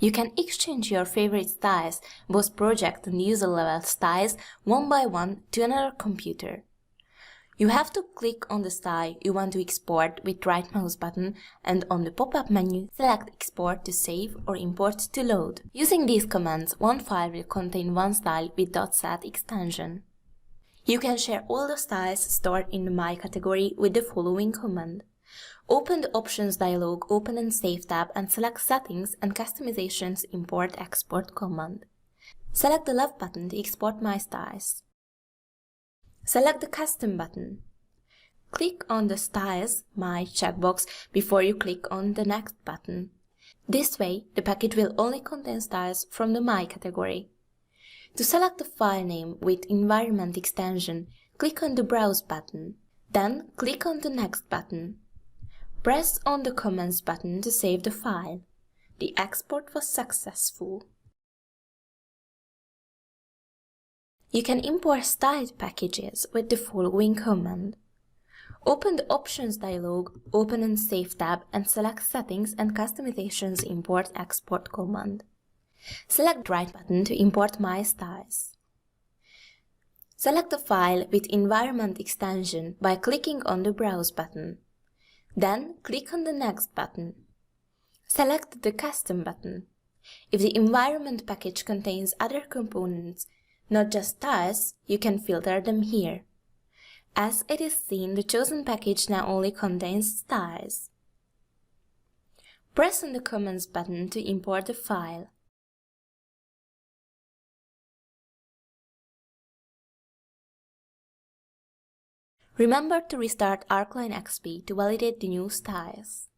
You can exchange your favorite styles, both project and user level styles, one by one to another computer. You have to click on the style you want to export with right mouse button, and on the pop-up menu select Export to save or Import to load. Using these commands, one file will contain one style with .sat extension. You can share all the styles stored in the My category with the following command. Open the Options dialog, Open and Save tab and select Settings and Customizations Import Export command. Select the left button to export My styles. Select the Custom button. Click on the Styles My checkbox before you click on the Next button. This way, the package will only contain styles from the My category. To select the file name with environment extension, click on the Browse button. Then click on the Next button. Press on the Commands button to save the file. The export was successful. You can import styled packages with the following command. Open the Options dialog, Open and Save tab and select Settings and Customizations Import Export command. Select the right button to import My styles. Select the file with environment extension by clicking on the Browse button. Then click on the Next button. Select the Custom button. If the environment package contains other components, not just styles, you can filter them here. As it is seen, the chosen package now only contains styles. Press on the Commands button to import the file. Remember to restart ARCHLine.XP to validate the new styles.